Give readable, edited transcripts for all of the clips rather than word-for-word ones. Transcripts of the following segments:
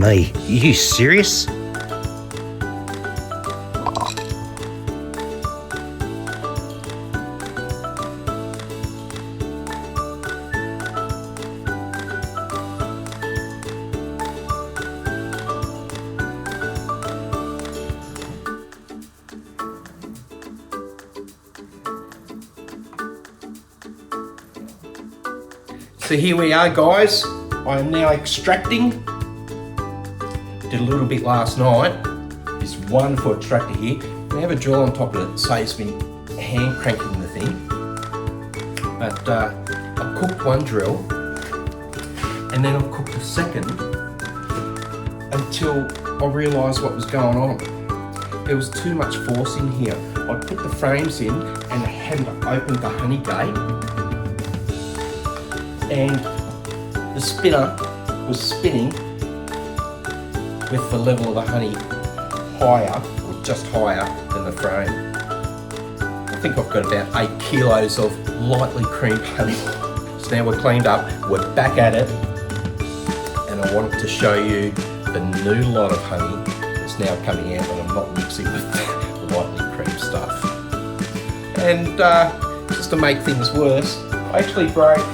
me. Are you serious? So here we are, guys. I am now extracting. Did a little bit last night. This wonderful extractor here. We have a drill on top of it, saves me hand cranking the thing. But I cooked one drill, and then I cooked a second until I realised what was going on. There was too much force in here. I put the frames in and I hadn't opened the honey gate. And the spinner was spinning with the level of the honey higher, or just higher than the frame. I think I've got about 8 kilos of lightly creamed honey. So now we're cleaned up, we're back at it, and I wanted to show you the new lot of honey that's now coming out that I'm not mixing with the lightly creamed stuff. And just to make things worse, I actually broke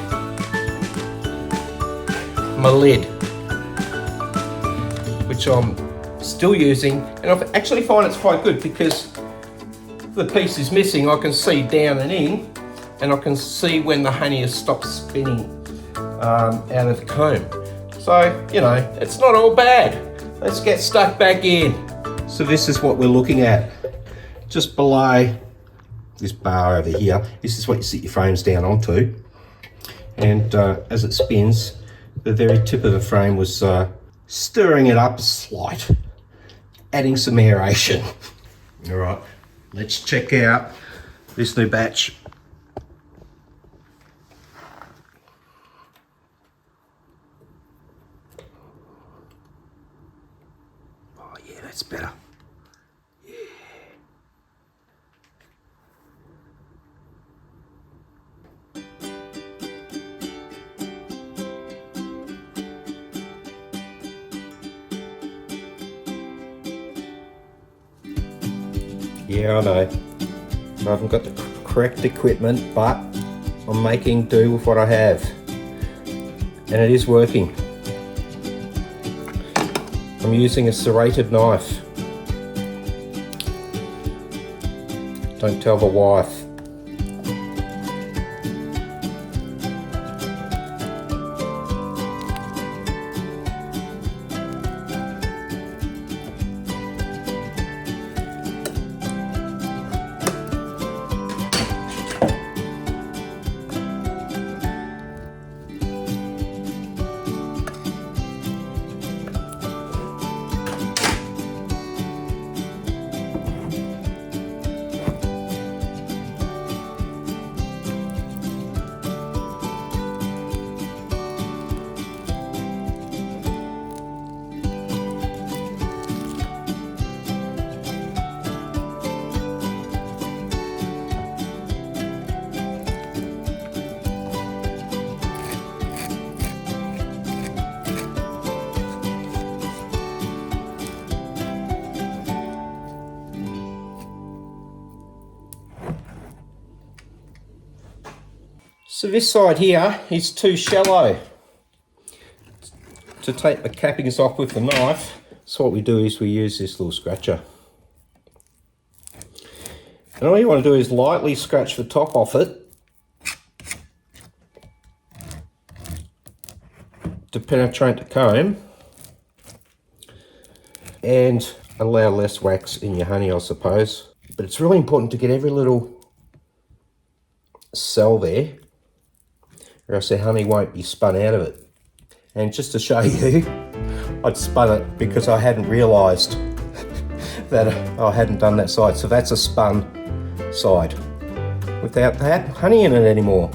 my lid, which I'm still using, and I actually find it's quite good because the piece is missing. I can see down and in, and I can see when the honey has stopped spinning out of the comb. So, you know, it's not all bad. Let's get stuck back in. So this is what we're looking at. Just below this bar over here, this is what you sit your frames down onto. And as it spins, the very tip of the frame was stirring it up a slight, adding some aeration. All right, let's check out this new batch. Oh yeah, that's better. Yeah, I know. I haven't got the correct equipment, but I'm making do with what I have. And it is working. I'm using a serrated knife. Don't tell the wife. So this side here is too shallow to take the cappings off with the knife. So what we do is we use this little scratcher. And all you want to do is lightly scratch the top off it to penetrate the comb and allow less wax in your honey, I suppose. But it's really important to get every little cell there, or else the honey won't be spun out of it. And just to show you, I'd spun it because I hadn't realised that I hadn't done that side. So that's a spun side without that honey in it anymore.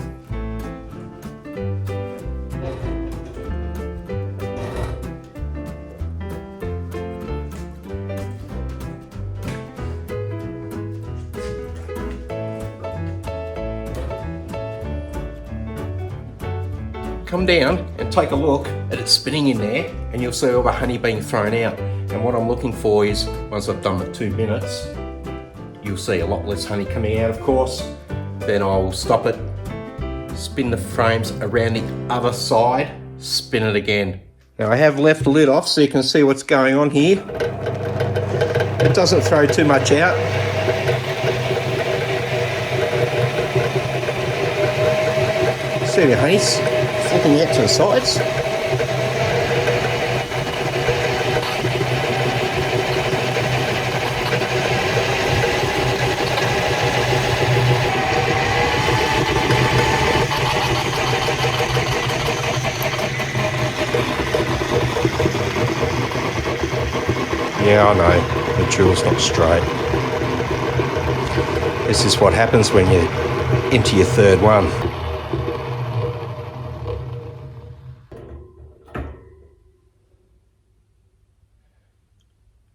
come down and take a look at it spinning in there, and you'll see all the honey being thrown out. And what I'm looking for is, once I've done the 2 minutes, you'll see a lot less honey coming out, of course. Then I will stop it, spin the frames around the other side, spin it again. Now I have left the lid off so you can see what's going on here. It doesn't throw too much out. See the honey's flicking out to the sides. Yeah, I know, the jewel's not straight. This is what happens when you're into your 3rd one.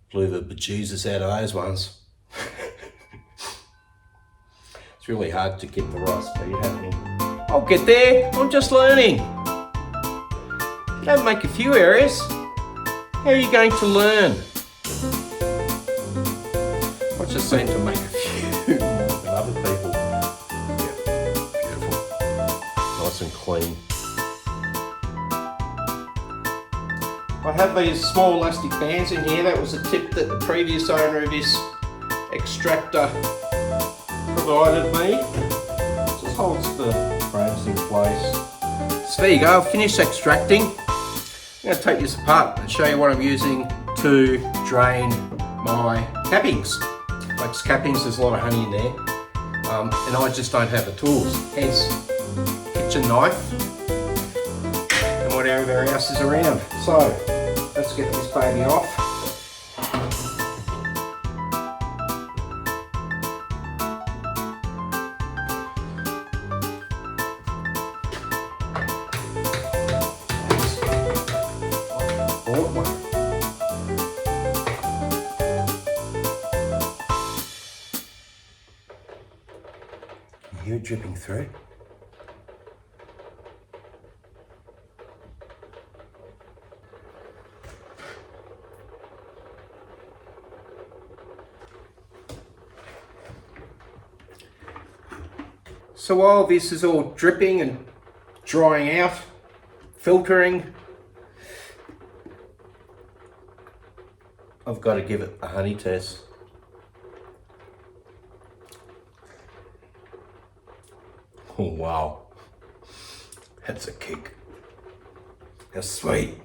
Blew the bejesus out of those ones. It's really hard to get the right speed happening. I'll get there, I'm just learning. You don't make a few errors, how are you going to learn? I just seem to make a few more than other people. Yeah, beautiful. Nice and clean. I have these small elastic bands in here. That was a tip that the previous owner of this extractor provided me. Just holds the frames in place. So there you go, I've finished extracting. I'm going to take this apart and show you what I'm using to drain my cappings. Wax cappings, there's a lot of honey in there. And I just don't have the tools. Hence, kitchen knife and whatever else is around. So, let's get this baby off. You hear it dripping through? So while this is all dripping and drying out, filtering, I've got to give it a honey test. Oh wow, that's a kick. That's sweet.